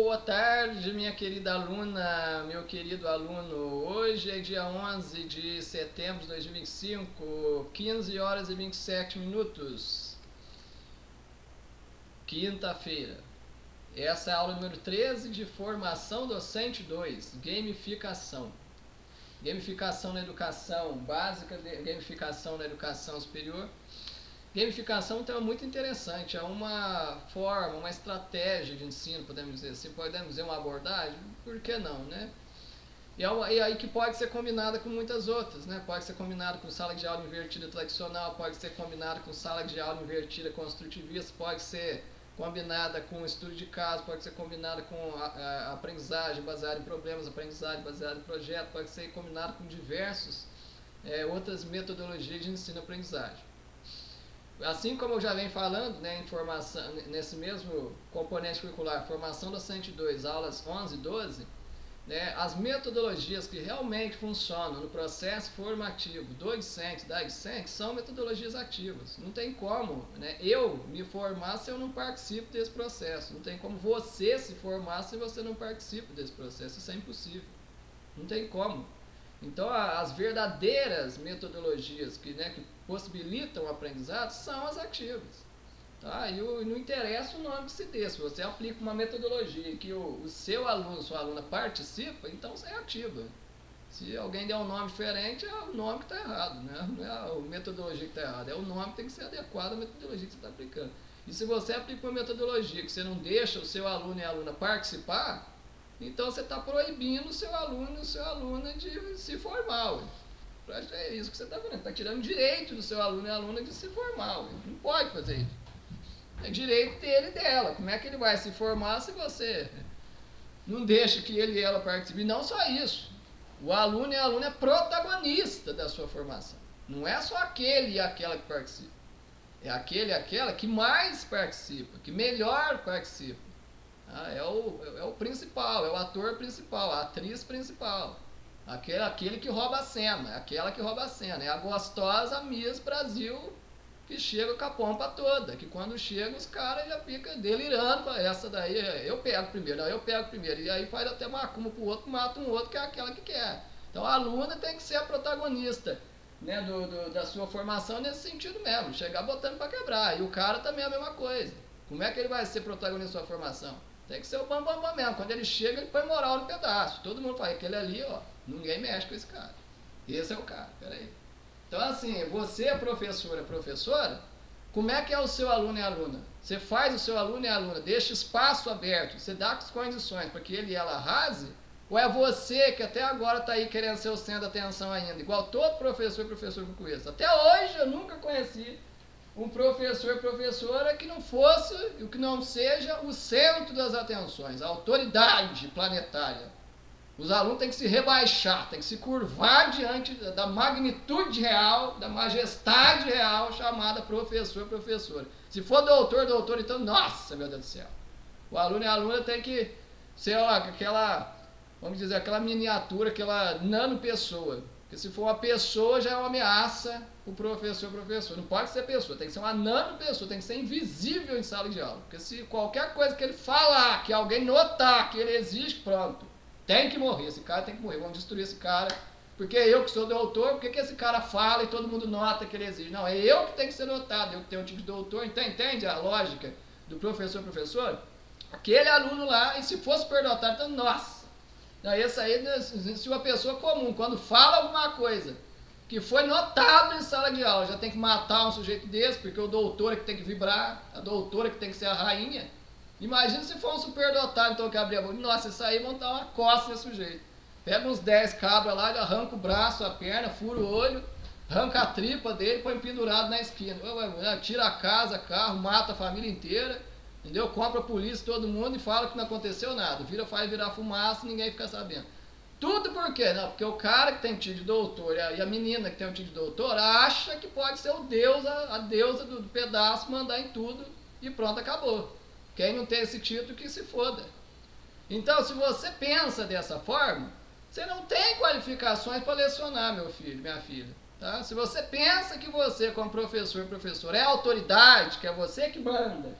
boa tarde, minha querida aluna, meu querido aluno. Hoje é dia 11 de setembro de 2025, 15 horas e 27 minutos, quinta-feira. Essa é a aula número 13 de Formação Docente 2, Gamificação. Gamificação na educação básica, gamificação na educação superior. Gamificação é um tema muito interessante, é uma forma, uma estratégia de ensino, podemos dizer assim, podemos dizer uma abordagem, por que não, né? E aí que pode ser combinada com muitas outras, né? Pode ser combinada com sala de aula invertida tradicional, pode ser combinada com sala de aula invertida construtivista, pode ser combinada com estudo de caso, pode ser combinada com a aprendizagem baseada em problemas, aprendizagem baseada em projeto, pode ser combinada com diversas outras metodologias de ensino-aprendizagem. Assim como eu já venho falando, né, nesse mesmo componente curricular, Formação Docente 2, aulas 11 e 12, né, as metodologias que realmente funcionam no processo formativo do discente, da discente, são metodologias ativas. Não tem como, né, eu me formar se eu não participo desse processo. Não tem como você se formar se você não participa desse processo. Isso é impossível. Não tem como. Então, as verdadeiras metodologias que possibilitam o aprendizado são as ativas. Tá? E não interessa o nome que se dê. Se você aplica uma metodologia que o seu aluno, sua aluna participa, então você é ativa. Se alguém der um nome diferente, é o nome que está errado. Né? Não é a metodologia que está errada, é o nome que tem que ser adequado à metodologia que você está aplicando. E se você aplica uma metodologia que você não deixa o seu aluno e a aluna participar, então você está proibindo o seu aluno e sua aluna de se formar. Ué. É isso que você está fazendo. Está tirando direito do seu aluno e aluna de se formar. Ué. Não pode fazer isso. É direito dele e dela. Como é que ele vai se formar se você não deixa que ele e ela participem? E não só isso. O aluno e a aluna é protagonista da sua formação. Não é só aquele e aquela que participam. É aquele e aquela que mais participa, que melhor participa. É o principal, é o ator principal, a atriz principal. Aquele que rouba a cena, aquela que rouba a cena. É a gostosa Miss Brasil que chega com a pompa toda. Que quando chega os caras já ficam delirando. Essa daí eu pego primeiro, não, eu pego primeiro. E aí faz até macumba pro outro, mata um outro que é aquela que quer. Então a aluna tem que ser a protagonista, né, da sua formação nesse sentido mesmo. Chegar botando para quebrar. E o cara também é a mesma coisa. Como é que ele vai ser protagonista da sua formação? Tem que ser o bambambam mesmo. Quando ele chega, ele põe moral no pedaço. Todo mundo fala, aquele ali, ó, ninguém mexe com esse cara. Esse é o cara, peraí. Então, assim, você, professora, como é que é o seu aluno e aluna? Você faz o seu aluno e aluna, deixa espaço aberto, você dá as condições para que ele e ela arrase? Ou é você que até agora está aí querendo ser o centro da atenção ainda? Igual todo professor que eu conheço. Até hoje eu nunca conheci um professor e professora que não fosse, que não seja o centro das atenções, a autoridade planetária. Os alunos têm que se rebaixar, têm que se curvar diante da magnitude real, da majestade real chamada professor, professora. Se for doutor, então, nossa, meu Deus do céu. O aluno e a aluna tem que ser aquela, vamos dizer, aquela miniatura, aquela nano-pessoa. Porque se for uma pessoa, já é uma ameaça o professor. Não pode ser pessoa, tem que ser uma nano-pessoa, tem que ser invisível em sala de aula. Porque se qualquer coisa que ele falar, que alguém notar que ele existe, pronto, tem que morrer, esse cara tem que morrer, vamos destruir esse cara. Porque eu que sou doutor, por que esse cara fala e todo mundo nota que ele existe? Não, é eu que tenho que ser notado, eu que tenho um tipo de doutor, então entende a lógica do professor? Aquele aluno lá, e se for superdotado, então, nossa. Não, esse aí, se uma pessoa comum, quando fala alguma coisa que foi notado em sala de aula, já tem que matar um sujeito desse, porque o doutor é que tem que vibrar, a doutora é que tem que ser a rainha. Imagina se for um superdotado, então, que abrir a boca. Nossa, isso aí vão dar uma coça nesse sujeito. Pega uns 10 cabras lá, ele arranca o braço, a perna, fura o olho, arranca a tripa dele, põe pendurado na esquina. Tira a casa, carro, mata a família inteira, entendeu? Compra a polícia, todo mundo e fala que não aconteceu nada. Faz virar fumaça e ninguém fica sabendo. Tudo por quê? Não, porque o cara que tem título de doutor e a menina que tem o título de doutor acha que pode ser o Deus, a deusa do pedaço, mandar em tudo e pronto, acabou. Quem não tem esse título que se foda. Então, se você pensa dessa forma, você não tem qualificações para lecionar, meu filho, minha filha. Tá? Se você pensa que você, como professor, é autoridade, que é você que manda,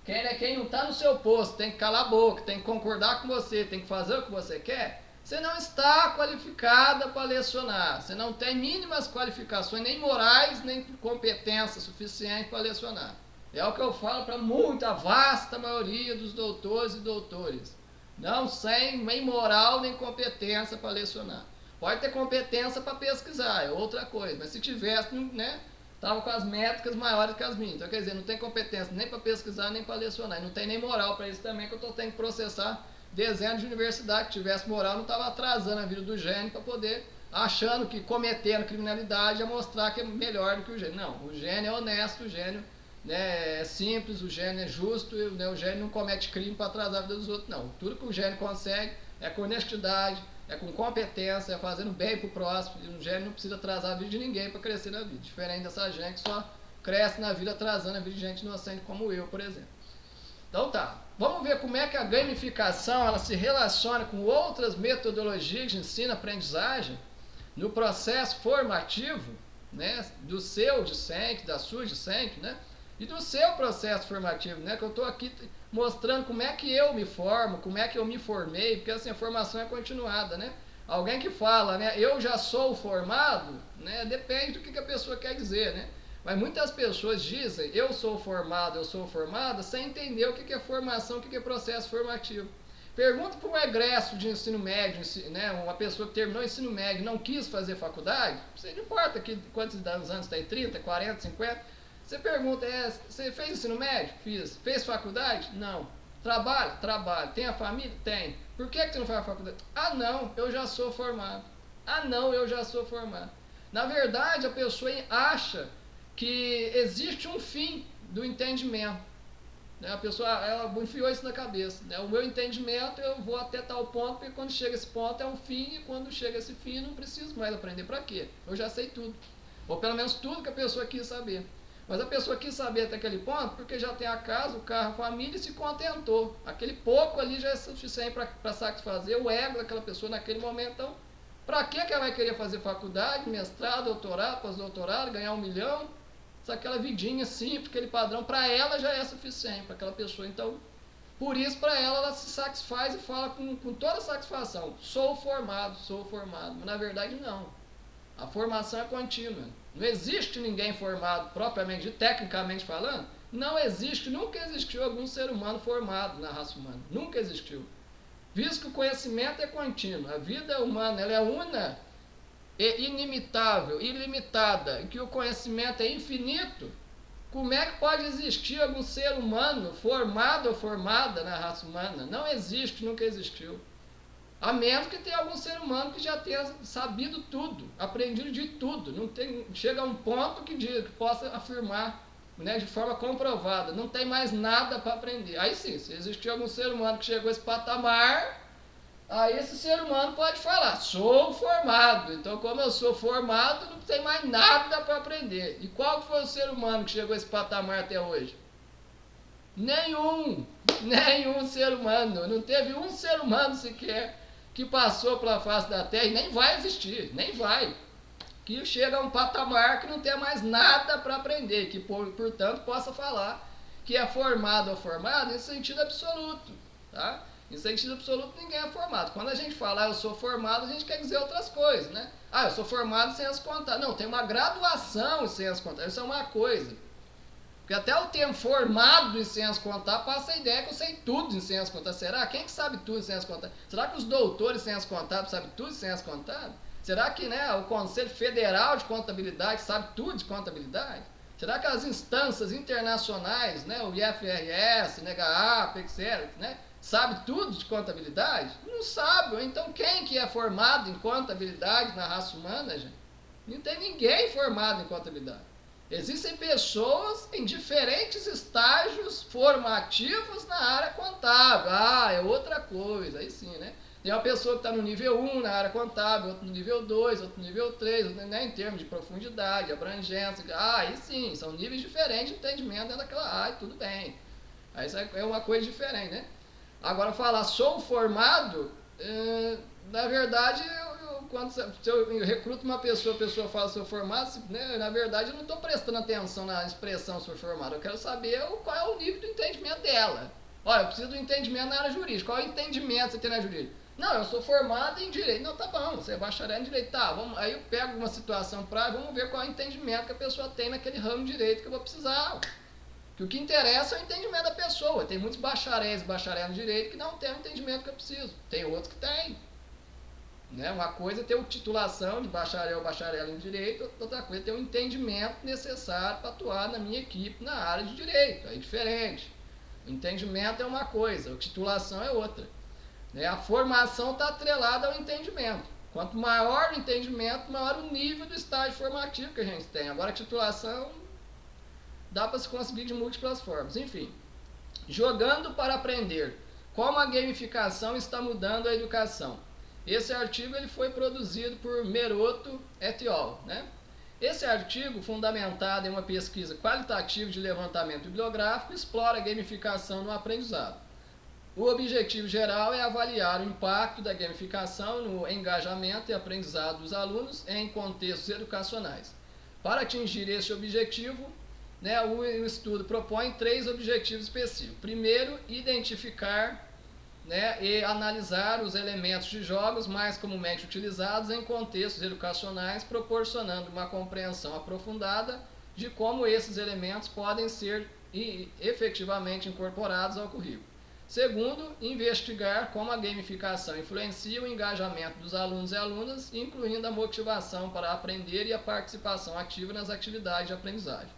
Quem não está no seu posto tem que calar a boca, tem que concordar com você, tem que fazer o que você quer, você não está qualificada para lecionar. Você não tem mínimas qualificações, nem morais, nem competência suficiente para lecionar. É o que eu falo para muita, vasta maioria dos doutores e doutores. Não tem nem moral, nem competência para lecionar. Pode ter competência para pesquisar, é outra coisa. Mas se tivesse, né, estava com as métricas maiores que as minhas. Então, quer dizer, não tem competência nem para pesquisar, nem para lecionar. E não tem nem moral para isso também, que eu estou tendo que processar dezenas de universidades. Que tivesse moral, não estava atrasando a vida do gênio para poder, achando que cometendo criminalidade, ia mostrar que é melhor do que o gênio. Não, o gênio é honesto, o gênio, né, é simples, o gênio é justo, né, o gênio não comete crime para atrasar a vida dos outros, não. Tudo que o gênio consegue é com honestidade, é com competência, é fazendo bem pro próximo. E o gênio não precisa atrasar a vida de ninguém para crescer na vida. Diferente dessa gente que só cresce na vida atrasando a vida de gente inocente como eu, por exemplo. Então tá, vamos ver como é que a gamificação ela se relaciona com outras metodologias de ensino-aprendizagem no processo formativo, né, do seu discente, da sua discente, né, e do seu processo formativo, né, que eu estou aqui mostrando como é que eu me formo, como é que eu me formei, porque assim, a formação é continuada, né? Alguém que fala, né, eu já sou formado, né, depende do que a pessoa quer dizer, né? Mas muitas pessoas dizem, eu sou formada, sem entender o que é formação, o que é processo formativo. Pergunta para um egresso de ensino médio, né, uma pessoa que terminou o ensino médio e não quis fazer faculdade, não importa quantos anos tem, 30, 40, 50, você pergunta, você fez ensino médio? Fiz. Fez faculdade? Não. Trabalha? Trabalho. Tem a família? Tem. Por que você não faz a faculdade? Ah, não, eu já sou formado. Ah, não, eu já sou formado. Na verdade, a pessoa acha que existe um fim do entendimento. Né? A pessoa ela enfiou isso na cabeça. Né? O meu entendimento, eu vou até tal ponto, porque quando chega esse ponto é um fim, e quando chega esse fim, não preciso mais aprender. Para quê? Eu já sei tudo. Ou pelo menos tudo que a pessoa quis saber. Mas a pessoa quis saber até aquele ponto porque já tem a casa, o carro, a família e se contentou. Aquele pouco ali já é suficiente para satisfazer o ego daquela pessoa naquele momento. Então, para que ela vai querer fazer faculdade, mestrado, doutorado, pós-doutorado, ganhar 1 milhão? Se aquela vidinha simples, aquele padrão, para ela já é suficiente, para aquela pessoa. Então, por isso, para ela se satisfaz e fala com toda satisfação: sou formado. Mas na verdade, não. A formação é contínua. Não existe ninguém formado propriamente, tecnicamente falando. Não existe, nunca existiu algum ser humano formado na raça humana. Nunca existiu. Visto que o conhecimento é contínuo, a vida humana ela é una e inimitável, ilimitada, e que o conhecimento é infinito, como é que pode existir algum ser humano formado ou formada na raça humana? Não existe, nunca existiu. A menos que tenha algum ser humano que já tenha sabido tudo, aprendido de tudo. Não tem, chega a um ponto que possa afirmar, né, de forma comprovada, não tem mais nada para aprender. Aí sim, se existir algum ser humano que chegou a esse patamar, aí esse ser humano pode falar, sou formado. Então, como eu sou formado, não tem mais nada para aprender. E qual foi o ser humano que chegou a esse patamar até hoje? Nenhum ser humano. Não teve um ser humano sequer que passou pela face da Terra, e nem vai existir, nem vai, que chega a um patamar que não tem mais nada para aprender, que portanto possa falar que é formado ou formado em sentido absoluto, tá? Em sentido absoluto ninguém é formado. Quando a gente fala eu sou formado, a gente quer dizer outras coisas, né? Eu sou formado em ciências contábeis. Não, tem uma graduação em ciências contábeis, isso é uma coisa. Porque até o termo formado em ciências contábeis passa a ideia que eu sei tudo em ciências contábeis. Será? Quem que sabe tudo em ciências contábeis? Será que os doutores em ciências contábeis sabem tudo em ciências contábeis? Será que, né, o Conselho Federal de Contabilidade sabe tudo de contabilidade? Será que as instâncias internacionais, né, o IFRS, NEGAAP, etc., né, sabe tudo de contabilidade? Não sabe. Então quem que é formado em contabilidade na raça humana, gente? Não tem ninguém formado em contabilidade. Existem pessoas em diferentes estágios formativos na área contábil. É outra coisa, aí sim, né? Tem uma pessoa que está no nível 1 na área contábil, outro no nível 2, outro no nível 3, né, em termos de profundidade, abrangência. Aí sim, são níveis diferentes de entendimento dentro daquela área, tudo bem. Aí isso é uma coisa diferente, né? Agora, falar sou formado, na verdade, quando se eu recruto uma pessoa, a pessoa fala sou formado, né, na verdade eu não estou prestando atenção na expressão sou formado, eu quero saber qual é o nível do entendimento dela. Olha, eu preciso do entendimento na área jurídica, qual é o entendimento que você tem na jurídica? Não, eu sou formado em direito. Não, tá bom, você é bacharel em direito. Tá, aí eu pego uma situação vamos ver qual é o entendimento que a pessoa tem naquele ramo de direito que eu vou precisar. Que o que interessa é o entendimento da pessoa. Tem muitos bacharéis e bacharéis em direito que não têm o entendimento que eu preciso. Tem outros que têm. Né? Uma coisa é ter a titulação de bacharel ou bacharel em direito, outra coisa é ter o entendimento necessário para atuar na minha equipe na área de direito. É diferente. O entendimento é uma coisa, a titulação é outra. Né? A formação está atrelada ao entendimento. Quanto maior o entendimento, maior o nível do estágio formativo que a gente tem. Agora a titulação dá para se conseguir de múltiplas formas. Enfim, jogando para aprender. Como a gamificação está mudando a educação? Esse artigo ele foi produzido por Meroto et al. Né? Esse artigo, fundamentado em uma pesquisa qualitativa de levantamento bibliográfico, explora a gamificação no aprendizado. O objetivo geral é avaliar o impacto da gamificação no engajamento e aprendizado dos alunos em contextos educacionais. Para atingir esse objetivo, né, o estudo propõe 3 objetivos específicos. Primeiro, identificar, né, e analisar os elementos de jogos mais comumente utilizados em contextos educacionais, proporcionando uma compreensão aprofundada de como esses elementos podem ser efetivamente incorporados ao currículo. Segundo, investigar como a gamificação influencia o engajamento dos alunos e alunas, incluindo a motivação para aprender e a participação ativa nas atividades de aprendizagem.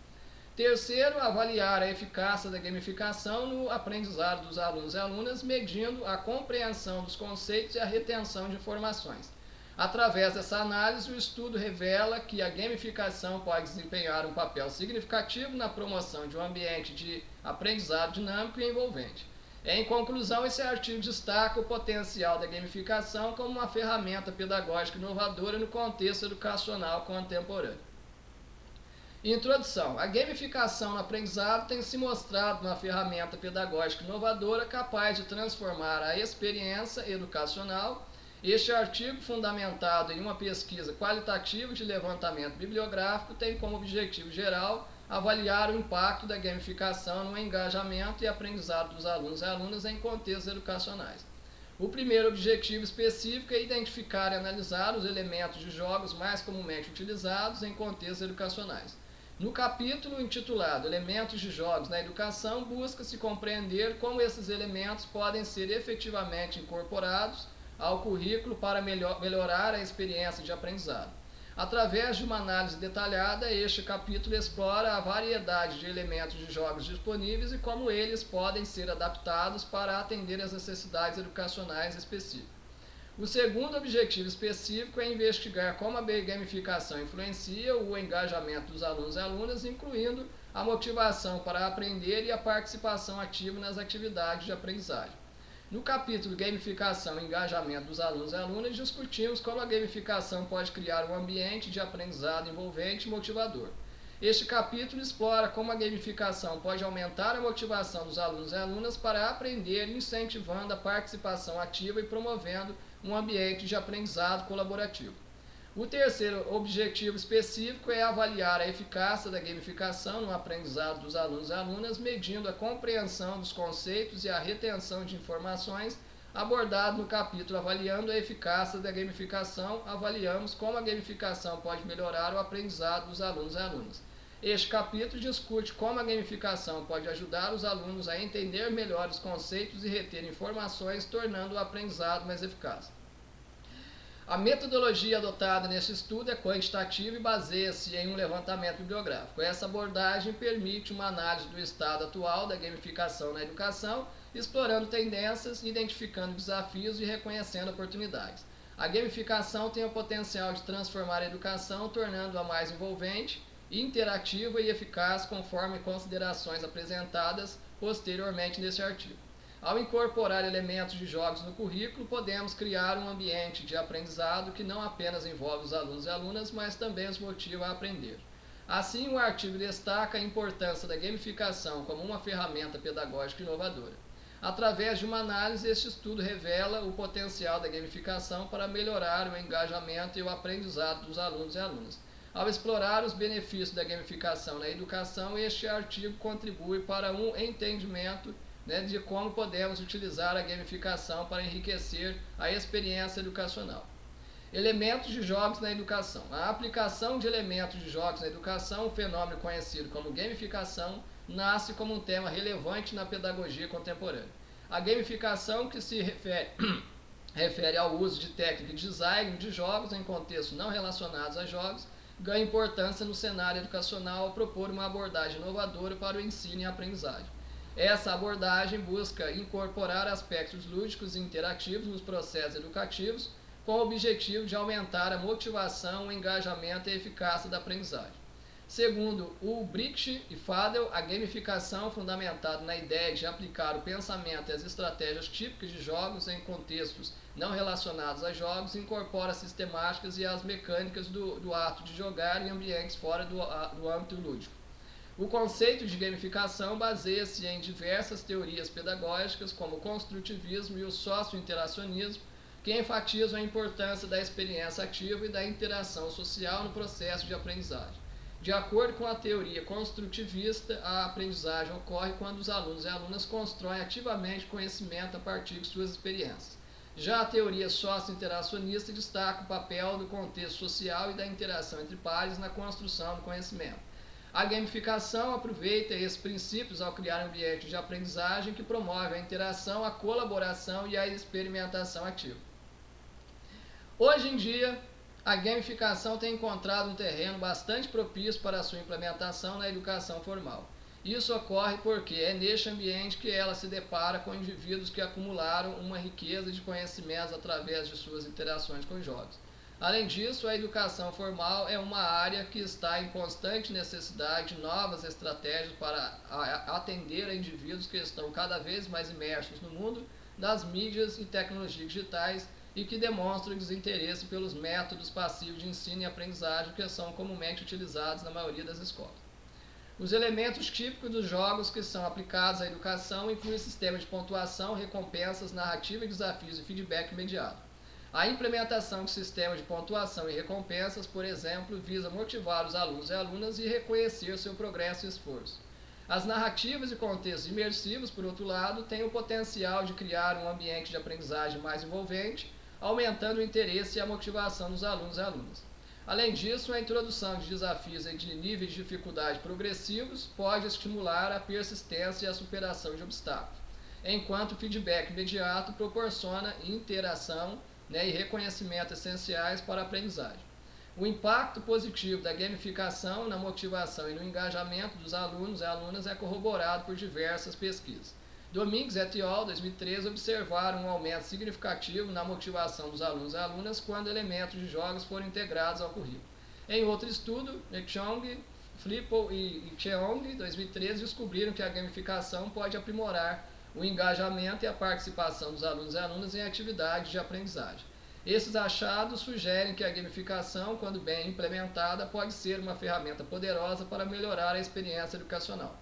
Terceiro, avaliar a eficácia da gamificação no aprendizado dos alunos e alunas, medindo a compreensão dos conceitos e a retenção de informações. Através dessa análise, o estudo revela que a gamificação pode desempenhar um papel significativo na promoção de um ambiente de aprendizado dinâmico e envolvente. Em conclusão, esse artigo destaca o potencial da gamificação como uma ferramenta pedagógica inovadora no contexto educacional contemporâneo. Introdução. A gamificação no aprendizado tem se mostrado uma ferramenta pedagógica inovadora capaz de transformar a experiência educacional. Este artigo, fundamentado em uma pesquisa qualitativa de levantamento bibliográfico, tem como objetivo geral avaliar o impacto da gamificação no engajamento e aprendizado dos alunos e alunas em contextos educacionais. O primeiro objetivo específico é identificar e analisar os elementos de jogos mais comumente utilizados em contextos educacionais. No capítulo intitulado Elementos de Jogos na Educação, busca-se compreender como esses elementos podem ser efetivamente incorporados ao currículo para melhorar a experiência de aprendizado. Através de uma análise detalhada, este capítulo explora a variedade de elementos de jogos disponíveis e como eles podem ser adaptados para atender às necessidades educacionais específicas. O segundo objetivo específico é investigar como a gamificação influencia o engajamento dos alunos e alunas, incluindo a motivação para aprender e a participação ativa nas atividades de aprendizagem. No capítulo Gamificação e Engajamento dos Alunos e Alunas, discutimos como a gamificação pode criar um ambiente de aprendizado envolvente e motivador. Este capítulo explora como a gamificação pode aumentar a motivação dos alunos e alunas para aprender, incentivando a participação ativa e promovendo um ambiente de aprendizado colaborativo. O terceiro objetivo específico é avaliar a eficácia da gamificação no aprendizado dos alunos e alunas, medindo a compreensão dos conceitos e a retenção de informações. Abordado no capítulo Avaliando a Eficácia da Gamificação, avaliamos como a gamificação pode melhorar o aprendizado dos alunos e alunas. Este capítulo discute como a gamificação pode ajudar os alunos a entender melhor os conceitos e reter informações, tornando o aprendizado mais eficaz. A metodologia adotada neste estudo é quantitativa e baseia-se em um levantamento bibliográfico. Essa abordagem permite uma análise do estado atual da gamificação na educação, explorando tendências, identificando desafios e reconhecendo oportunidades. A gamificação tem o potencial de transformar a educação, tornando-a mais envolvente, interativa e eficaz, conforme considerações apresentadas posteriormente neste artigo. Ao incorporar elementos de jogos no currículo, podemos criar um ambiente de aprendizado que não apenas envolve os alunos e alunas, mas também os motiva a aprender. Assim, o artigo destaca a importância da gamificação como uma ferramenta pedagógica inovadora. Através de uma análise, este estudo revela o potencial da gamificação para melhorar o engajamento e o aprendizado dos alunos e alunas. Ao explorar os benefícios da gamificação na educação, este artigo contribui para um entendimento, de como podemos utilizar a gamificação para enriquecer a experiência educacional. Elementos de jogos na educação. A aplicação de elementos de jogos na educação, um fenômeno conhecido como gamificação, nasce como um tema relevante na pedagogia contemporânea. A gamificação, que se refere ao uso de técnica de design de jogos em contextos não relacionados a jogos, ganha importância no cenário educacional ao propor uma abordagem inovadora para o ensino e aprendizagem. Essa abordagem busca incorporar aspectos lúdicos e interativos nos processos educativos, com o objetivo de aumentar a motivação, o engajamento e a eficácia da aprendizagem. Segundo Ulbricht e Fadel, a gamificação, fundamentada na ideia de aplicar o pensamento e as estratégias típicas de jogos em contextos não relacionados a jogos, incorpora as sistemáticas e as mecânicas do ato de jogar em ambientes fora do âmbito lúdico. O conceito de gamificação baseia-se em diversas teorias pedagógicas, como o construtivismo e o socio-interacionismo, que enfatizam a importância da experiência ativa e da interação social no processo de aprendizagem. De acordo com a teoria construtivista, a aprendizagem ocorre quando os alunos e alunas constroem ativamente conhecimento a partir de suas experiências. Já a teoria socio-interacionista destaca o papel do contexto social e da interação entre pares na construção do conhecimento. A gamificação aproveita esses princípios ao criar um ambiente de aprendizagem que promove a interação, a colaboração e a experimentação ativa. Hoje em dia, a gamificação tem encontrado um terreno bastante propício para a sua implementação na educação formal. Isso ocorre porque é neste ambiente que ela se depara com indivíduos que acumularam uma riqueza de conhecimentos através de suas interações com jogos. Além disso, a educação formal é uma área que está em constante necessidade de novas estratégias para atender a indivíduos que estão cada vez mais imersos no mundo das mídias e tecnologias digitais e que demonstram desinteresse pelos métodos passivos de ensino e aprendizagem que são comumente utilizados na maioria das escolas. Os elementos típicos dos jogos que são aplicados à educação incluem sistemas de pontuação, recompensas, narrativa, desafios e feedback imediato. A implementação de sistemas de pontuação e recompensas, por exemplo, visa motivar os alunos e alunas e reconhecer seu progresso e esforço. As narrativas e contextos imersivos, por outro lado, têm o potencial de criar um ambiente de aprendizagem mais envolvente, aumentando o interesse e a motivação dos alunos e alunas. Além disso, a introdução de desafios e de níveis de dificuldade progressivos pode estimular a persistência e a superação de obstáculos, enquanto o feedback imediato proporciona interação, e reconhecimento essenciais para a aprendizagem. O impacto positivo da gamificação na motivação e no engajamento dos alunos e alunas é corroborado por diversas pesquisas. Domingues et al., 2013, observaram um aumento significativo na motivação dos alunos e alunas quando elementos de jogos foram integrados ao currículo. Em outro estudo, Chong, Flippo e Cheong, 2013, descobriram que a gamificação pode aprimorar o engajamento e a participação dos alunos e alunas em atividades de aprendizagem. Esses achados sugerem que a gamificação, quando bem implementada, pode ser uma ferramenta poderosa para melhorar a experiência educacional.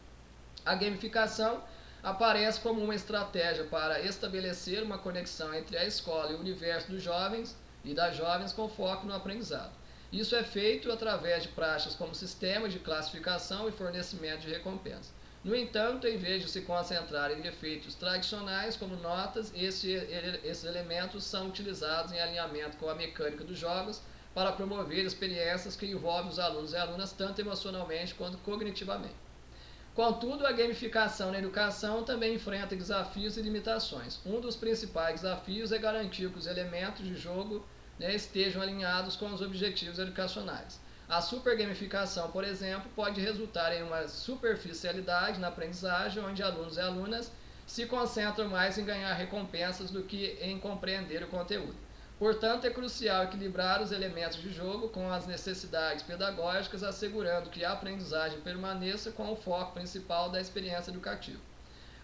A gamificação aparece como uma estratégia para estabelecer uma conexão entre a escola e o universo dos jovens e das jovens com foco no aprendizado. Isso é feito através de práticas como sistema de classificação e fornecimento de recompensa. No entanto, em vez de se concentrar em efeitos tradicionais como notas, esses elementos são utilizados em alinhamento com a mecânica dos jogos para promover experiências que envolvem os alunos e alunas tanto emocionalmente quanto cognitivamente. Contudo, a gamificação na educação também enfrenta desafios e limitações. Um dos principais desafios é garantir que os elementos de jogo estejam alinhados com os objetivos educacionais. A supergamificação, por exemplo, pode resultar em uma superficialidade na aprendizagem, onde alunos e alunas se concentram mais em ganhar recompensas do que em compreender o conteúdo. Portanto, é crucial equilibrar os elementos de jogo com as necessidades pedagógicas, assegurando que a aprendizagem permaneça com o foco principal da experiência educativa.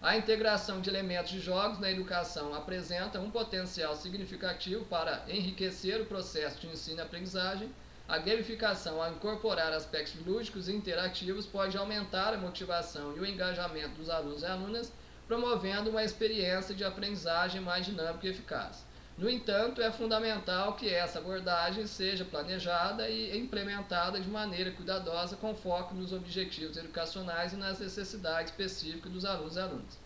A integração de elementos de jogos na educação apresenta um potencial significativo para enriquecer o processo de ensino e aprendizagem. A gamificação, ao incorporar aspectos lúdicos e interativos, pode aumentar a motivação e o engajamento dos alunos e alunas, promovendo uma experiência de aprendizagem mais dinâmica e eficaz. No entanto, é fundamental que essa abordagem seja planejada e implementada de maneira cuidadosa com foco nos objetivos educacionais e nas necessidades específicas dos alunos e alunas.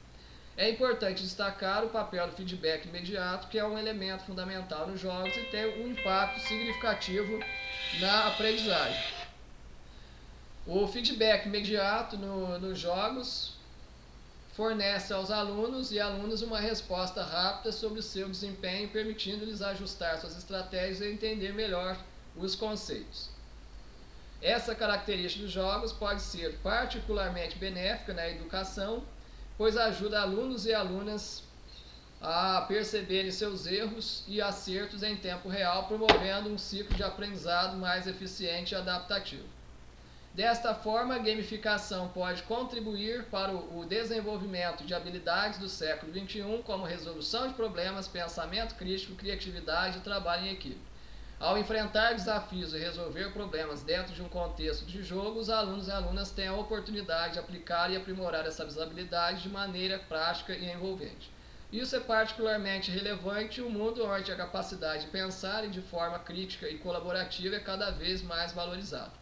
É importante destacar o papel do feedback imediato, que é um elemento fundamental nos jogos e tem um impacto significativo na aprendizagem. O feedback imediato nos jogos fornece aos alunos e alunas uma resposta rápida sobre o seu desempenho, permitindo-lhes ajustar suas estratégias e entender melhor os conceitos. Essa característica dos jogos pode ser particularmente benéfica na educação, pois ajuda alunos e alunas a perceberem seus erros e acertos em tempo real, promovendo um ciclo de aprendizado mais eficiente e adaptativo. Desta forma, a gamificação pode contribuir para o desenvolvimento de habilidades do século XXI, como resolução de problemas, pensamento crítico, criatividade e trabalho em equipe. Ao enfrentar desafios e resolver problemas dentro de um contexto de jogo, os alunos e alunas têm a oportunidade de aplicar e aprimorar essas habilidades de maneira prática e envolvente. Isso é particularmente relevante em um mundo onde a capacidade de pensar de forma crítica e colaborativa é cada vez mais valorizada.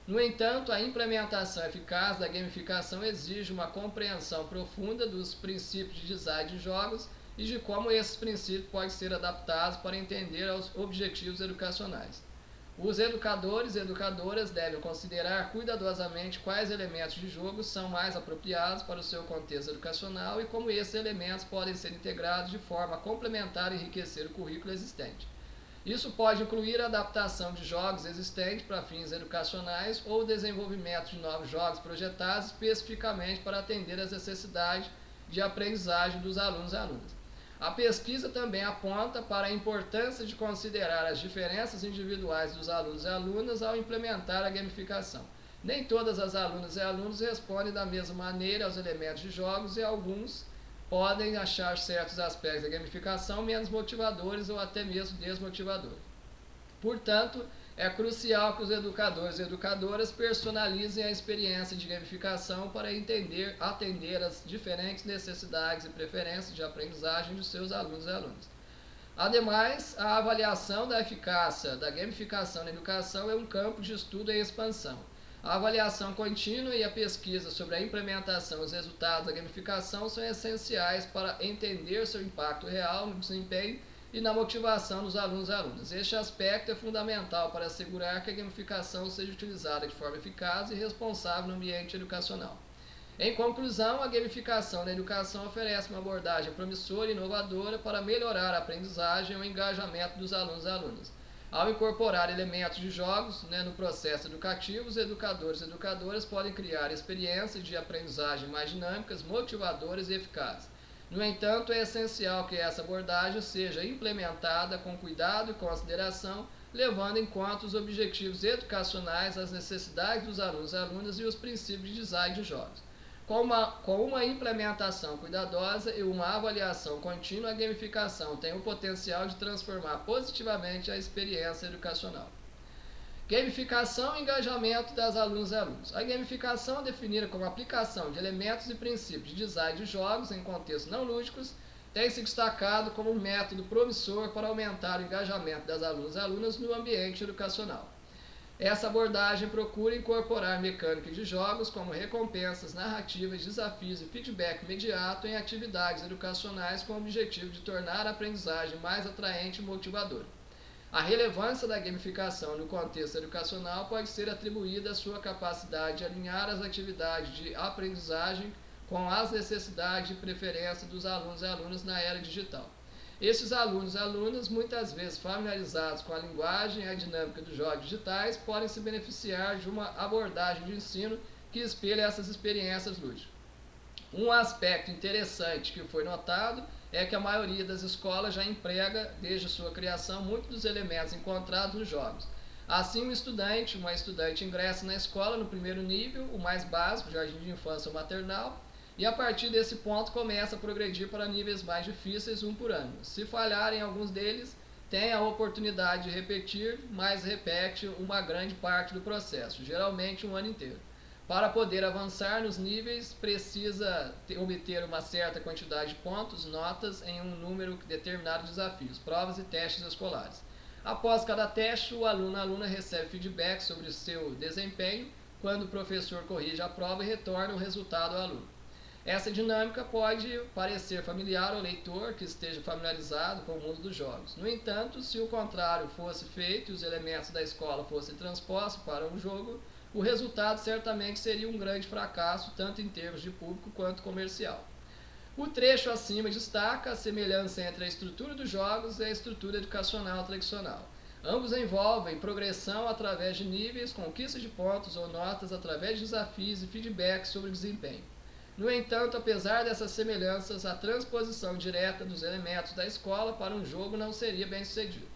No entanto, a implementação eficaz da gamificação exige uma compreensão profunda dos princípios de design de jogos e de como esses princípios podem ser adaptados para entender os objetivos educacionais. Os educadores e educadoras devem considerar cuidadosamente quais elementos de jogo são mais apropriados para o seu contexto educacional e como esses elementos podem ser integrados de forma a complementar e enriquecer o currículo existente. Isso pode incluir a adaptação de jogos existentes para fins educacionais ou o desenvolvimento de novos jogos projetados especificamente para atender às necessidades de aprendizagem dos alunos e alunas. A pesquisa também aponta para a importância de considerar as diferenças individuais dos alunos e alunas ao implementar a gamificação. Nem todas as alunas e alunos respondem da mesma maneira aos elementos de jogos e alguns podem achar certos aspectos da gamificação menos motivadores ou até mesmo desmotivadores. Portanto, é crucial que os educadores e educadoras personalizem a experiência de gamificação para atender às diferentes necessidades e preferências de aprendizagem de seus alunos e alunas. Ademais, a avaliação da eficácia da gamificação na educação é um campo de estudo em expansão. A avaliação contínua e a pesquisa sobre a implementação e os resultados da gamificação são essenciais para entender seu impacto real no desempenho e na motivação dos alunos e alunas. Este aspecto é fundamental para assegurar que a gamificação seja utilizada de forma eficaz e responsável no ambiente educacional. Em conclusão, a gamificação na educação oferece uma abordagem promissora e inovadora para melhorar a aprendizagem e o engajamento dos alunos e alunas. Ao incorporar elementos de jogos no processo educativo, os educadores e educadoras podem criar experiências de aprendizagem mais dinâmicas, motivadoras e eficazes. No entanto, é essencial que essa abordagem seja implementada com cuidado e consideração, levando em conta os objetivos educacionais, as necessidades dos alunos e alunas e os princípios de design de jogos. Com uma implementação cuidadosa e uma avaliação contínua, a gamificação tem o potencial de transformar positivamente a experiência educacional. Gamificação e engajamento das alunos e alunos. A gamificação é definida como aplicação de elementos e princípios de design de jogos em contextos não lúdicos, tem se destacado como um método promissor para aumentar o engajamento das alunos e alunas no ambiente educacional. Essa abordagem procura incorporar mecânicas de jogos como recompensas, narrativas, desafios e feedback imediato em atividades educacionais com o objetivo de tornar a aprendizagem mais atraente e motivadora. A relevância da gamificação no contexto educacional pode ser atribuída à sua capacidade de alinhar as atividades de aprendizagem com as necessidades e preferências dos alunos e alunas na era digital. Esses alunos e alunas, muitas vezes familiarizados com a linguagem e a dinâmica dos jogos digitais, podem se beneficiar de uma abordagem de ensino que espelha essas experiências lúdicas. Um aspecto interessante que foi notado é que a maioria das escolas já emprega, desde sua criação, muitos dos elementos encontrados nos jogos. Assim, uma estudante ingressa na escola no primeiro nível, o mais básico, jardim de infância ou maternal, e a partir desse ponto começa a progredir para níveis mais difíceis, um por ano. Se falhar em alguns deles, tem a oportunidade de repetir, mas repete uma grande parte do processo, geralmente um ano inteiro. Para poder avançar nos níveis, precisa obter uma certa quantidade de pontos, notas em um número determinado de desafios, provas e testes escolares. Após cada teste, o aluno ou aluna recebe feedback sobre o seu desempenho, quando o professor corrige a prova e retorna o resultado ao aluno. Essa dinâmica pode parecer familiar ao leitor que esteja familiarizado com o mundo dos jogos. No entanto, se o contrário fosse feito e os elementos da escola fossem transpostos para um jogo, o resultado certamente seria um grande fracasso, tanto em termos de público quanto comercial. O trecho acima destaca a semelhança entre a estrutura dos jogos e a estrutura educacional tradicional. Ambos envolvem progressão através de níveis, conquista de pontos ou notas através de desafios e feedback sobre o desempenho. No entanto, apesar dessas semelhanças, a transposição direta dos elementos da escola para um jogo não seria bem-sucedida.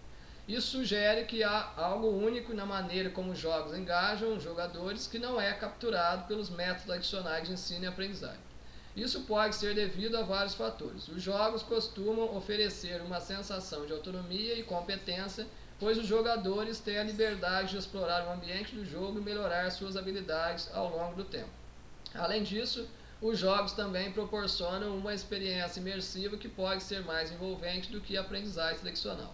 Isso sugere que há algo único na maneira como os jogos engajam os jogadores que não é capturado pelos métodos tradicionais de ensino e aprendizagem. Isso pode ser devido a vários fatores. Os jogos costumam oferecer uma sensação de autonomia e competência, pois os jogadores têm a liberdade de explorar o ambiente do jogo e melhorar suas habilidades ao longo do tempo. Além disso, os jogos também proporcionam uma experiência imersiva que pode ser mais envolvente do que a aprendizagem tradicional.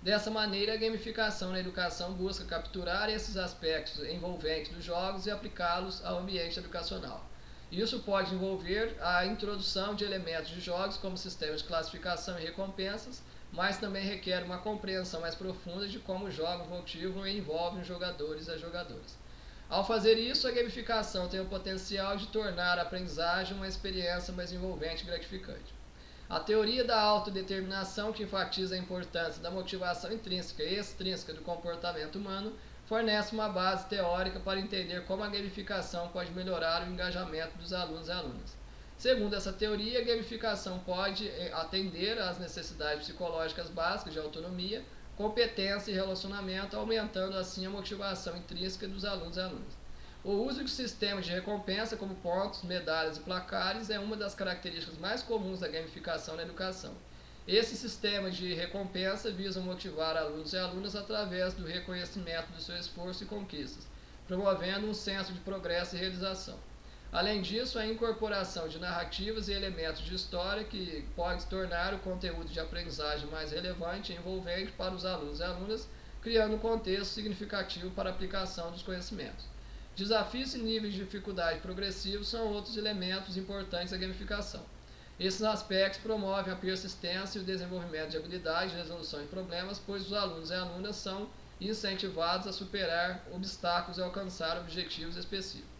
Dessa maneira, a gamificação na educação busca capturar esses aspectos envolventes dos jogos e aplicá-los ao ambiente educacional. Isso pode envolver a introdução de elementos de jogos como sistemas de classificação e recompensas, mas também requer uma compreensão mais profunda de como os jogos motivam e envolvem os jogadores e as jogadoras. Ao fazer isso, a gamificação tem o potencial de tornar a aprendizagem uma experiência mais envolvente e gratificante. A teoria da autodeterminação, que enfatiza a importância da motivação intrínseca e extrínseca do comportamento humano, fornece uma base teórica para entender como a gamificação pode melhorar o engajamento dos alunos e alunas. Segundo essa teoria, a gamificação pode atender às necessidades psicológicas básicas de autonomia, competência e relacionamento, aumentando assim a motivação intrínseca dos alunos e alunas. O uso de sistemas de recompensa como pontos, medalhas e placares é uma das características mais comuns da gamificação na educação. Esses sistemas de recompensa visam motivar alunos e alunas através do reconhecimento do seu esforço e conquistas, promovendo um senso de progresso e realização. Além disso, a incorporação de narrativas e elementos de história que pode tornar o conteúdo de aprendizagem mais relevante e envolvente para os alunos e alunas, criando um contexto significativo para a aplicação dos conhecimentos. Desafios e níveis de dificuldade progressivos são outros elementos importantes da gamificação. Esses aspectos promovem a persistência e o desenvolvimento de habilidades de resolução de problemas, pois os alunos e alunas são incentivados a superar obstáculos e alcançar objetivos específicos.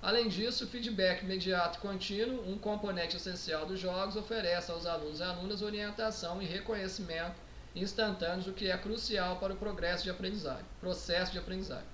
Além disso, o feedback imediato e contínuo, um componente essencial dos jogos, oferece aos alunos e alunas orientação e reconhecimento instantâneos, o que é crucial para o processo de aprendizagem.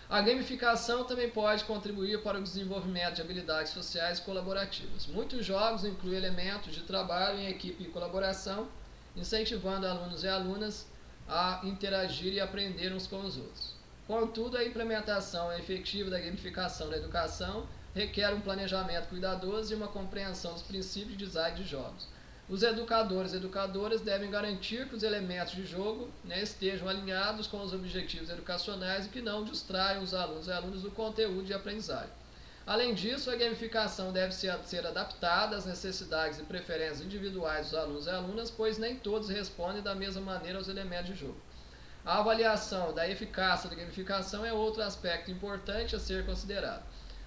A gamificação também pode contribuir para o desenvolvimento de habilidades sociais e colaborativas. Muitos jogos incluem elementos de trabalho em equipe e colaboração, incentivando alunos e alunas a interagir e aprender uns com os outros. Contudo, a implementação efetiva da gamificação na educação requer um planejamento cuidadoso e uma compreensão dos princípios de design de jogos. Os educadores e educadoras devem garantir que os elementos de jogo estejam alinhados com os objetivos educacionais e que não distraiam os alunos e alunas do conteúdo de aprendizagem. Além disso, a gamificação deve ser adaptada às necessidades e preferências individuais dos alunos e alunas, pois nem todos respondem da mesma maneira aos elementos de jogo. A avaliação da eficácia da gamificação é outro aspecto importante a ser considerado.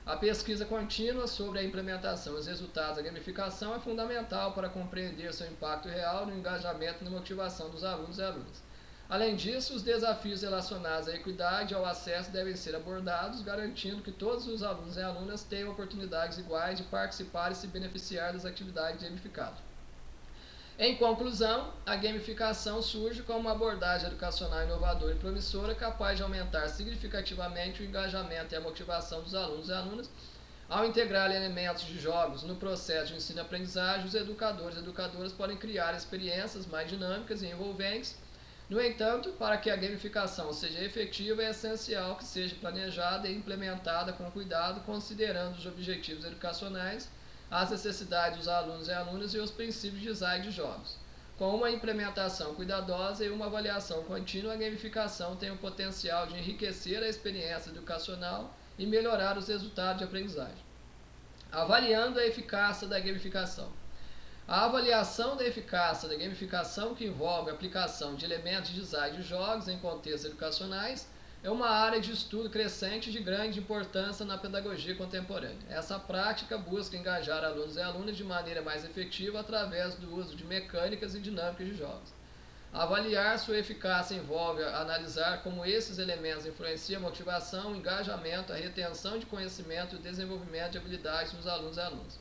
A pesquisa contínua sobre a implementação e os resultados da gamificação é fundamental para compreender seu impacto real no engajamento e na motivação dos alunos e alunas. Além disso, os desafios relacionados à equidade e ao acesso devem ser abordados, garantindo que todos os alunos e alunas tenham oportunidades iguais de participar e se beneficiar das atividades gamificadas. Em conclusão, a gamificação surge como uma abordagem educacional inovadora e promissora capaz de aumentar significativamente o engajamento e a motivação dos alunos e alunas. Ao integrar elementos de jogos no processo de ensino e aprendizagem, os educadores e educadoras podem criar experiências mais dinâmicas e envolventes. No entanto, para que a gamificação seja efetiva, é essencial que seja planejada e implementada com cuidado, considerando os objetivos educacionais, as necessidades dos alunos e alunas e os princípios de design de jogos. Com uma implementação cuidadosa e uma avaliação contínua, a gamificação tem o potencial de enriquecer a experiência educacional e melhorar os resultados de aprendizagem. Avaliando a eficácia da gamificação. A avaliação da eficácia da gamificação, que envolve a aplicação de elementos de design de jogos em contextos educacionais, é uma área de estudo crescente de grande importância na pedagogia contemporânea. Essa prática busca engajar alunos e alunas de maneira mais efetiva através do uso de mecânicas e dinâmicas de jogos. Avaliar sua eficácia envolve analisar como esses elementos influenciam a motivação, o engajamento, a retenção de conhecimento e o desenvolvimento de habilidades dos alunos e alunas.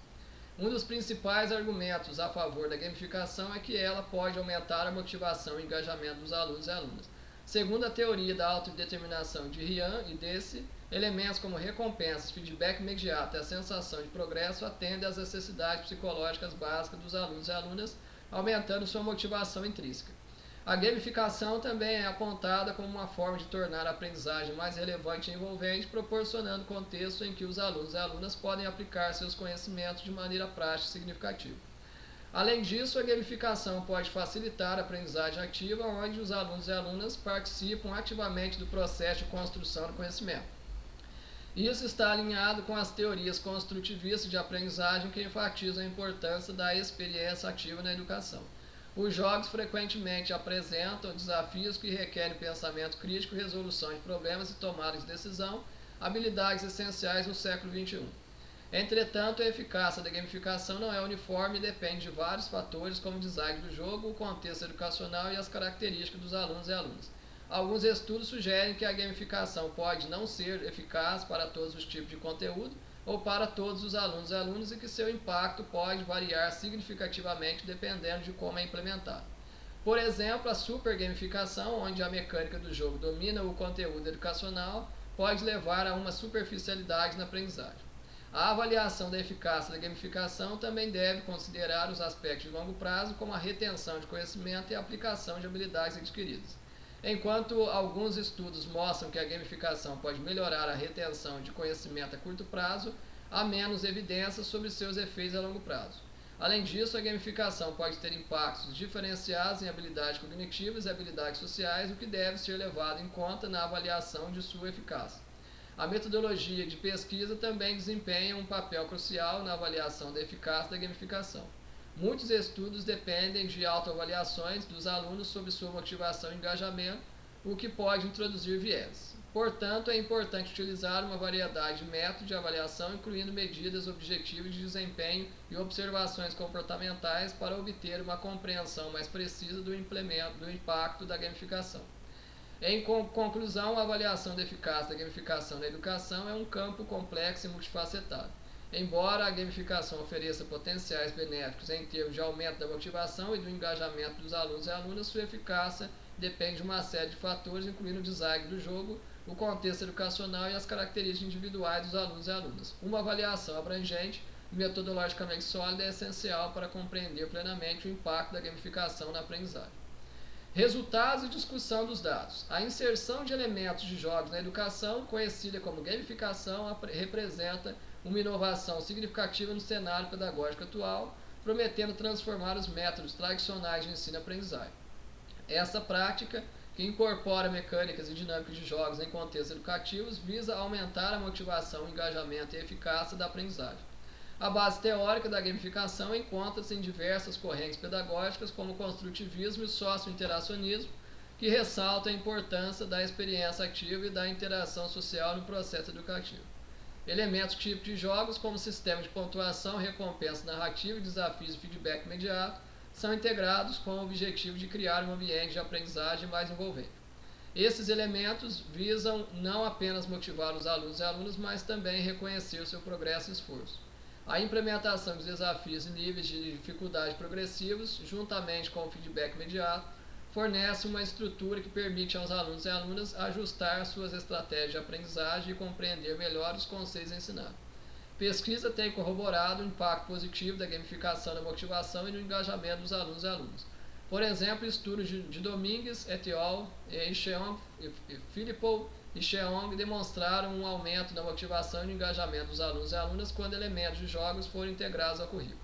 Um dos principais argumentos a favor da gamificação é que ela pode aumentar a motivação e o engajamento dos alunos e alunas. Segundo a teoria da autodeterminação de Ryan e Deci, elementos como recompensas, feedback imediato e a sensação de progresso atendem às necessidades psicológicas básicas dos alunos e alunas, aumentando sua motivação intrínseca. A gamificação também é apontada como uma forma de tornar a aprendizagem mais relevante e envolvente, proporcionando contexto em que os alunos e alunas podem aplicar seus conhecimentos de maneira prática e significativa. Além disso, a gamificação pode facilitar a aprendizagem ativa, onde os alunos e alunas participam ativamente do processo de construção do conhecimento. Isso está alinhado com as teorias construtivistas de aprendizagem que enfatizam a importância da experiência ativa na educação. Os jogos frequentemente apresentam desafios que requerem pensamento crítico, resolução de problemas e tomada de decisão, habilidades essenciais no século XXI. Entretanto, a eficácia da gamificação não é uniforme e depende de vários fatores, como o design do jogo, o contexto educacional e as características dos alunos e alunas. Alguns estudos sugerem que a gamificação pode não ser eficaz para todos os tipos de conteúdo ou para todos os alunos e alunas e que seu impacto pode variar significativamente dependendo de como é implementado. Por exemplo, a supergamificação, onde a mecânica do jogo domina o conteúdo educacional, pode levar a uma superficialidade na aprendizagem. A avaliação da eficácia da gamificação também deve considerar os aspectos de longo prazo, como a retenção de conhecimento e a aplicação de habilidades adquiridas. Enquanto alguns estudos mostram que a gamificação pode melhorar a retenção de conhecimento a curto prazo, há menos evidências sobre seus efeitos a longo prazo. Além disso, a gamificação pode ter impactos diferenciados em habilidades cognitivas e habilidades sociais, o que deve ser levado em conta na avaliação de sua eficácia. A metodologia de pesquisa também desempenha um papel crucial na avaliação da eficácia da gamificação. Muitos estudos dependem de autoavaliações dos alunos sobre sua motivação e engajamento, o que pode introduzir viés. Portanto, é importante utilizar uma variedade de métodos de avaliação, incluindo medidas objetivas de desempenho e observações comportamentais, para obter uma compreensão mais precisa do impacto da gamificação. Em conclusão, a avaliação da eficácia da gamificação na educação é um campo complexo e multifacetado. Embora a gamificação ofereça potenciais benéficos em termos de aumento da motivação e do engajamento dos alunos e alunas, sua eficácia depende de uma série de fatores, incluindo o design do jogo, o contexto educacional e as características individuais dos alunos e alunas. Uma avaliação abrangente e metodologicamente sólida é essencial para compreender plenamente o impacto da gamificação na aprendizagem. Resultados e discussão dos dados. A inserção de elementos de jogos na educação, conhecida como gamificação, representa uma inovação significativa no cenário pedagógico atual, prometendo transformar os métodos tradicionais de ensino-aprendizagem. Essa prática, que incorpora mecânicas e dinâmicas de jogos em contextos educativos, visa aumentar a motivação, engajamento e eficácia da aprendizagem. A base teórica da gamificação encontra-se em diversas correntes pedagógicas, como o construtivismo e o socio-interacionismo, que ressaltam a importância da experiência ativa e da interação social no processo educativo. Elementos típicos de jogos, como sistema de pontuação, recompensa narrativa, desafios e feedback imediato, são integrados com o objetivo de criar um ambiente de aprendizagem mais envolvente. Esses elementos visam não apenas motivar os alunos e alunas, mas também reconhecer o seu progresso e esforço. A implementação de desafios e níveis de dificuldade progressivos, juntamente com o feedback imediato, fornece uma estrutura que permite aos alunos e alunas ajustar suas estratégias de aprendizagem e compreender melhor os conceitos ensinados. Pesquisa tem corroborado o impacto positivo da gamificação na motivação e no engajamento dos alunos e alunas. Por exemplo, estudos de Domingues et al. Filipov e Cheong demonstraram um aumento na motivação e no engajamento dos alunos e alunas quando elementos de jogos foram integrados ao currículo.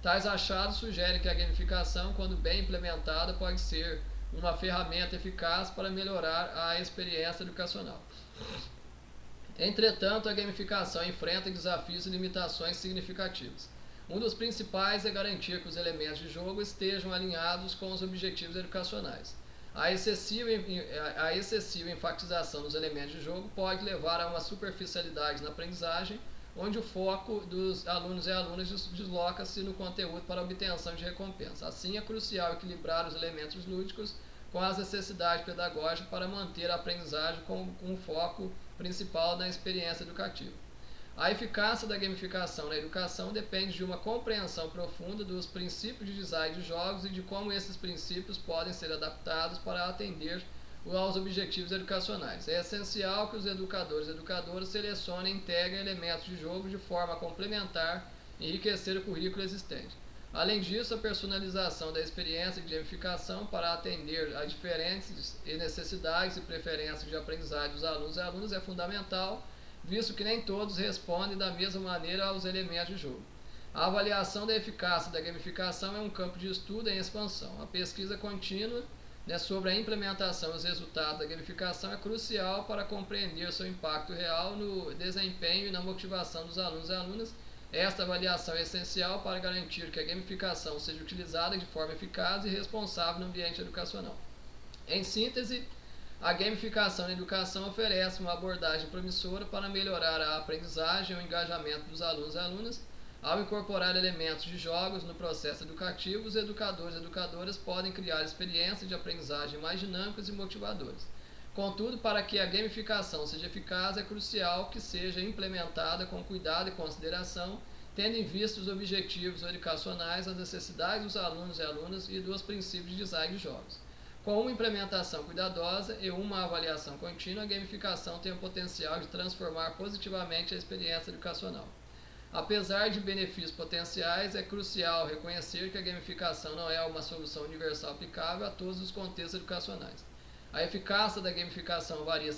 Tais achados sugerem que a gamificação, quando bem implementada, pode ser uma ferramenta eficaz para melhorar a experiência educacional. Entretanto, a gamificação enfrenta desafios e limitações significativas. Um dos principais é garantir que os elementos de jogo estejam alinhados com os objetivos educacionais. A excessiva enfatização dos elementos de jogo pode levar a uma superficialidade na aprendizagem, onde o foco dos alunos e alunas desloca-se no conteúdo para a obtenção de recompensa. Assim, é crucial equilibrar os elementos lúdicos com as necessidades pedagógicas para manter a aprendizagem com um foco principal na experiência educativa. A eficácia da gamificação na educação depende de uma compreensão profunda dos princípios de design de jogos e de como esses princípios podem ser adaptados para atender aos objetivos educacionais. É essencial que os educadores e educadoras selecionem e integrem elementos de jogo de forma a complementar e enriquecer o currículo existente. Além disso, a personalização da experiência de gamificação para atender a diferentes necessidades e preferências de aprendizagem dos alunos e alunas é fundamental, visto que nem todos respondem da mesma maneira aos elementos de jogo. A avaliação da eficácia da gamificação é um campo de estudo em expansão. A pesquisa contínua sobre a implementação e os resultados da gamificação é crucial para compreender seu impacto real no desempenho e na motivação dos alunos e alunas. Esta avaliação é essencial para garantir que a gamificação seja utilizada de forma eficaz e responsável no ambiente educacional. Em síntese, a gamificação na educação oferece uma abordagem promissora para melhorar a aprendizagem e o engajamento dos alunos e alunas. Ao incorporar elementos de jogos no processo educativo, os educadores e educadoras podem criar experiências de aprendizagem mais dinâmicas e motivadoras. Contudo, para que a gamificação seja eficaz, é crucial que seja implementada com cuidado e consideração, tendo em vista os objetivos educacionais, as necessidades dos alunos e alunas e dos princípios de design de jogos. Com uma implementação cuidadosa e uma avaliação contínua, a gamificação tem o potencial de transformar positivamente a experiência educacional. Apesar de benefícios potenciais, é crucial reconhecer que a gamificação não é uma solução universal aplicável a todos os contextos educacionais. A eficácia da gamificação varia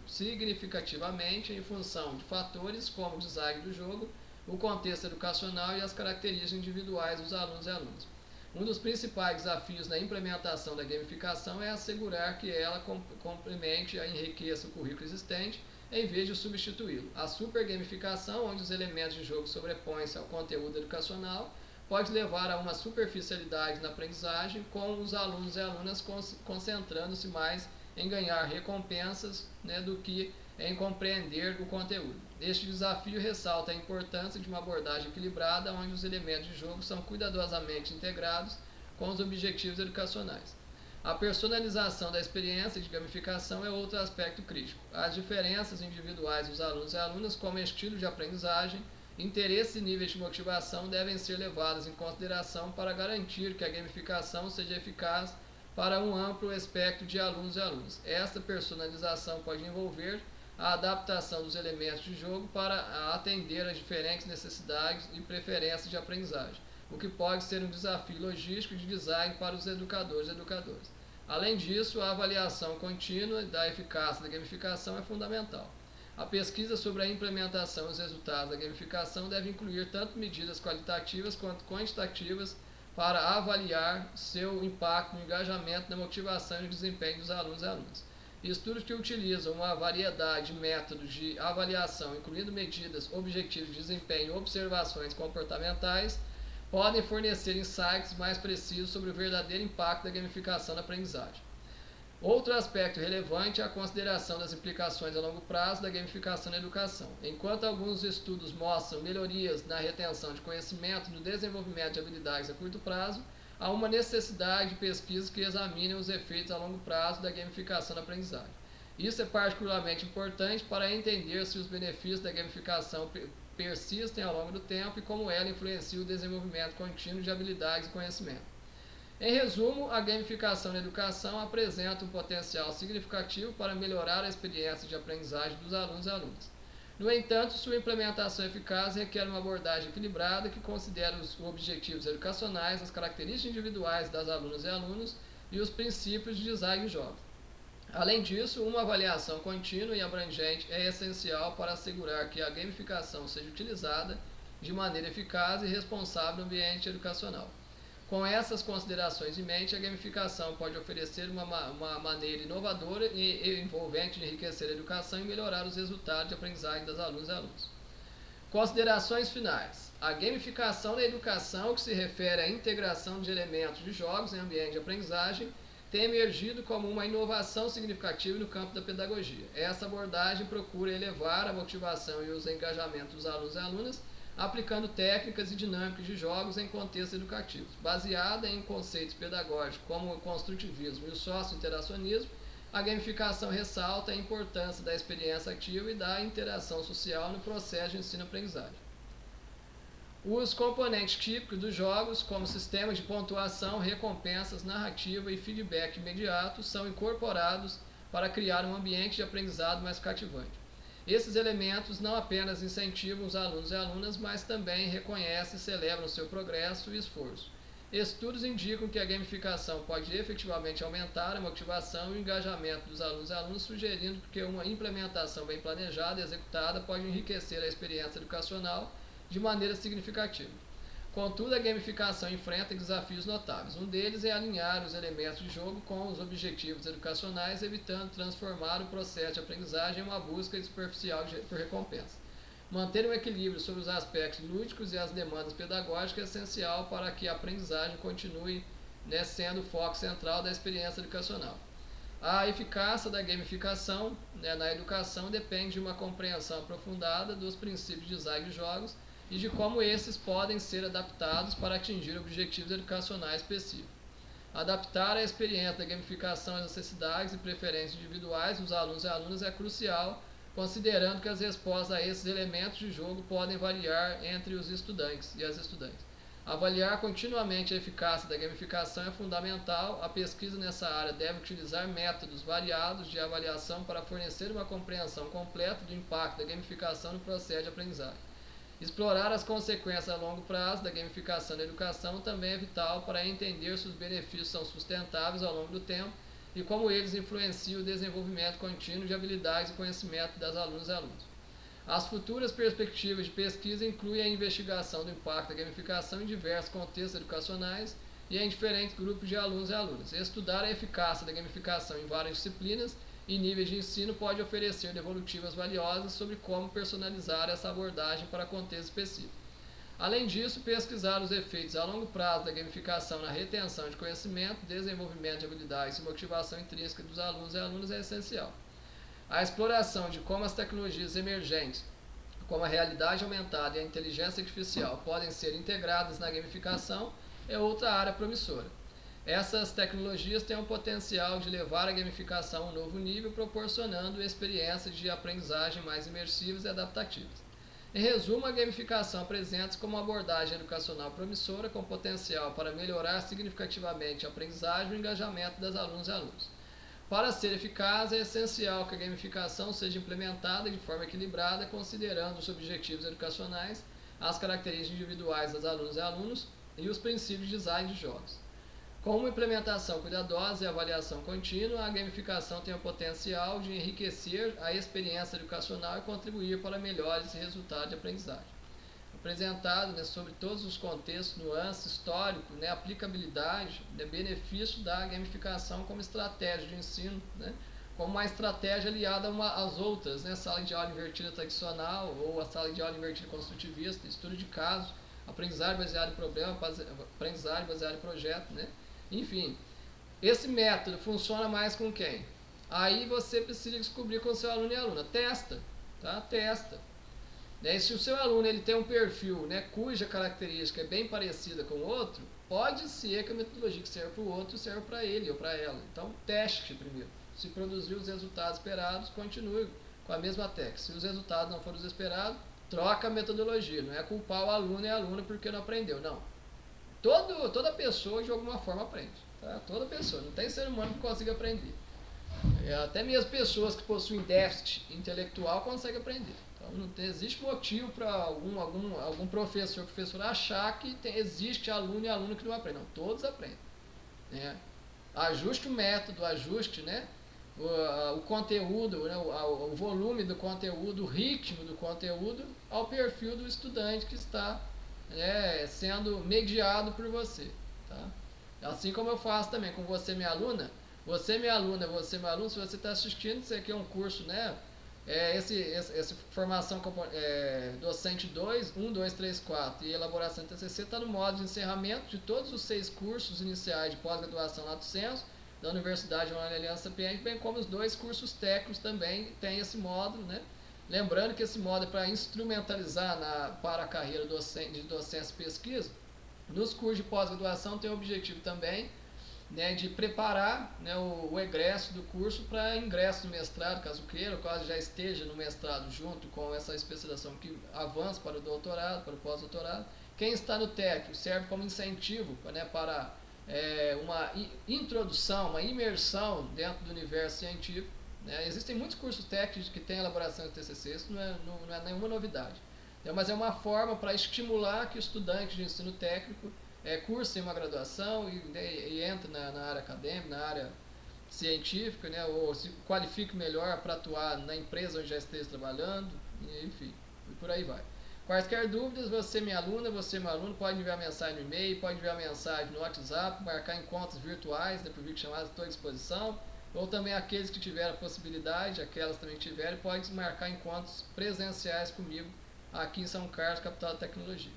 significativamente em função de fatores como o design do jogo, o contexto educacional e as características individuais dos alunos e alunas. Um dos principais desafios na implementação da gamificação é assegurar que ela complemente e enriqueça o currículo existente, em vez de substituí-lo. A supergamificação, onde os elementos de jogo sobrepõem-se ao conteúdo educacional, pode levar a uma superficialidade na aprendizagem, com os alunos e alunas concentrando-se mais em ganhar recompensas do que em compreender o conteúdo. Este desafio ressalta a importância de uma abordagem equilibrada, onde os elementos de jogo são cuidadosamente integrados com os objetivos educacionais. A personalização da experiência de gamificação é outro aspecto crítico. As diferenças individuais dos alunos e alunas, como estilo de aprendizagem, interesses e níveis de motivação, devem ser levadas em consideração para garantir que a gamificação seja eficaz para um amplo espectro de alunos e alunas. Esta personalização pode envolver a adaptação dos elementos de jogo para atender às diferentes necessidades e preferências de aprendizagem, o que pode ser um desafio logístico de design para os educadores e educadoras. Além disso, a avaliação contínua da eficácia da gamificação é fundamental. A pesquisa sobre a implementação e os resultados da gamificação deve incluir tanto medidas qualitativas quanto quantitativas para avaliar seu impacto no engajamento, na motivação e no desempenho dos alunos e alunas. Estudos que utilizam uma variedade de métodos de avaliação, incluindo medidas, objetivos de desempenho e observações comportamentais, podem fornecer insights mais precisos sobre o verdadeiro impacto da gamificação na aprendizagem. Outro aspecto relevante é a consideração das implicações a longo prazo da gamificação na educação. Enquanto alguns estudos mostram melhorias na retenção de conhecimento e no desenvolvimento de habilidades a curto prazo, há uma necessidade de pesquisas que examinem os efeitos a longo prazo da gamificação na aprendizagem. Isso é particularmente importante para entender se os benefícios da gamificação persistem ao longo do tempo e como ela influencia o desenvolvimento contínuo de habilidades e conhecimento. Em resumo, a gamificação na educação apresenta um potencial significativo para melhorar a experiência de aprendizagem dos alunos e alunas. No entanto, sua implementação eficaz requer uma abordagem equilibrada que considere os objetivos educacionais, as características individuais das alunas e alunos e os princípios de design de jogos. Além disso, uma avaliação contínua e abrangente é essencial para assegurar que a gamificação seja utilizada de maneira eficaz e responsável no ambiente educacional. Com essas considerações em mente, a gamificação pode oferecer uma maneira inovadora e envolvente de enriquecer a educação e melhorar os resultados de aprendizagem das alunos e alunos. Considerações finais. A gamificação da educação, que se refere à integração de elementos de jogos em ambiente de aprendizagem, tem emergido como uma inovação significativa no campo da pedagogia. Essa abordagem procura elevar a motivação e os engajamentos dos alunos e alunas, aplicando técnicas e dinâmicas de jogos em contextos educativos. Baseada em conceitos pedagógicos como o construtivismo e o socio-interacionismo, a gamificação ressalta a importância da experiência ativa e da interação social no processo de ensino-aprendizagem. Os componentes típicos dos jogos, como sistemas de pontuação, recompensas, narrativa e feedback imediato, são incorporados para criar um ambiente de aprendizado mais cativante. Esses elementos não apenas incentivam os alunos e alunas, mas também reconhecem e celebram seu progresso e esforço. Estudos indicam que a gamificação pode efetivamente aumentar a motivação e o engajamento dos alunos e alunas, sugerindo que uma implementação bem planejada e executada pode enriquecer a experiência educacional de maneira significativa. Contudo, a gamificação enfrenta desafios notáveis. Um deles é alinhar os elementos de jogo com os objetivos educacionais, evitando transformar o processo de aprendizagem em uma busca superficial por recompensa. Manter um equilíbrio sobre os aspectos lúdicos e as demandas pedagógicas é essencial para que a aprendizagem continue sendo o foco central da experiência educacional. A eficácia da gamificação na educação depende de uma compreensão aprofundada dos princípios de design de jogos e de como esses podem ser adaptados para atingir objetivos educacionais específicos. Adaptar a experiência da gamificação às necessidades e preferências individuais dos alunos e alunas é crucial, considerando que as respostas a esses elementos de jogo podem variar entre os estudantes e as estudantes. Avaliar continuamente a eficácia da gamificação é fundamental. A pesquisa nessa área deve utilizar métodos variados de avaliação para fornecer uma compreensão completa do impacto da gamificação no processo de aprendizagem. Explorar as consequências a longo prazo da gamificação na educação também é vital para entender se os benefícios são sustentáveis ao longo do tempo e como eles influenciam o desenvolvimento contínuo de habilidades e conhecimento das alunas e alunos. As futuras perspectivas de pesquisa incluem a investigação do impacto da gamificação em diversos contextos educacionais e em diferentes grupos de alunos e alunas. Estudar a eficácia da gamificação em várias disciplinas e níveis de ensino pode oferecer devolutivas valiosas sobre como personalizar essa abordagem para contextos específicos. Além disso, pesquisar os efeitos a longo prazo da gamificação na retenção de conhecimento, desenvolvimento de habilidades e motivação intrínseca dos alunos e alunas é essencial. A exploração de como as tecnologias emergentes, como a realidade aumentada e a inteligência artificial, podem ser integradas na gamificação é outra área promissora. Essas tecnologias têm o potencial de levar a gamificação a um novo nível, proporcionando experiências de aprendizagem mais imersivas e adaptativas. Em resumo, a gamificação apresenta-se como uma abordagem educacional promissora com potencial para melhorar significativamente a aprendizagem e o engajamento das alunas e alunos. Para ser eficaz, é essencial que a gamificação seja implementada de forma equilibrada, considerando os objetivos educacionais, as características individuais das alunas e alunos e os princípios de design de jogos. Com uma implementação cuidadosa e avaliação contínua, a gamificação tem o potencial de enriquecer a experiência educacional e contribuir para melhores resultados de aprendizagem. Apresentado sobre todos os contextos, nuances, histórico, aplicabilidade, benefício da gamificação como estratégia de ensino, como uma estratégia aliada às outras, sala de aula invertida tradicional ou a sala de aula invertida construtivista, estudo de caso, aprendizagem baseada em problema, aprendizagem baseada em projeto, Enfim, esse método funciona mais com quem? Aí você precisa descobrir com o seu aluno e aluna. Testa, tá? Testa. E se o seu aluno ele tem um perfil cuja característica é bem parecida com o outro, pode ser que a metodologia que serve para o outro serve para ele ou para ela. Então, teste primeiro. Se produzir os resultados esperados, continue com a mesma técnica. Se os resultados não forem os esperados, troca a metodologia. Não é culpar o aluno e a aluna porque não aprendeu, não. Toda pessoa de alguma forma aprende, tá? Toda pessoa, não tem ser humano que consiga aprender. Até mesmo pessoas que possuem déficit intelectual conseguem aprender. Então não existe motivo para algum professor achar que existe aluno e aluno que não aprende. Não, todos aprendem. Ajuste o método, ajuste o conteúdo, o volume do conteúdo, o ritmo do conteúdo ao perfil do estudante que está sendo mediado por você. Tá? Assim como eu faço também com você, minha aluna. Você, minha aluna, você, meu aluno, se você está assistindo, isso aqui é um curso, né? Essa formação docente 2, 1, 2, 3, 4 e elaboração de TCC está no modo de encerramento de todos os 6 cursos iniciais de pós-graduação Lato Sensu da Universidade Online Aliança Sapiente, bem como os 2 cursos técnicos também tem esse módulo, né? Lembrando que esse módulo é para instrumentalizar para a carreira de docência e pesquisa. Nos cursos de pós-graduação tem o objetivo também, né, de preparar, né, o egresso do curso para ingresso no mestrado, caso queira, caso já esteja no mestrado junto com essa especialização que avança para o doutorado, para o pós-doutorado. Quem está no técnico serve como incentivo, né, para uma introdução, uma imersão dentro do universo científico. Né? Existem muitos cursos técnicos que têm elaboração de TCC, isso não é nenhuma novidade. Mas é uma forma para estimular que o estudante de ensino técnico curse uma graduação e entre na área acadêmica, na área científica, né, ou se qualifique melhor para atuar na empresa onde já esteja trabalhando, enfim, e por aí vai. Quaisquer dúvidas, você minha aluna, você meu aluno, pode enviar mensagem no e-mail, pode enviar mensagem no WhatsApp, marcar encontros virtuais, né, por videochamadas, estou à disposição, ou também aqueles que tiverem a possibilidade, aquelas também que tiverem, podem marcar encontros presenciais comigo aqui em São Carlos, capital da tecnologia.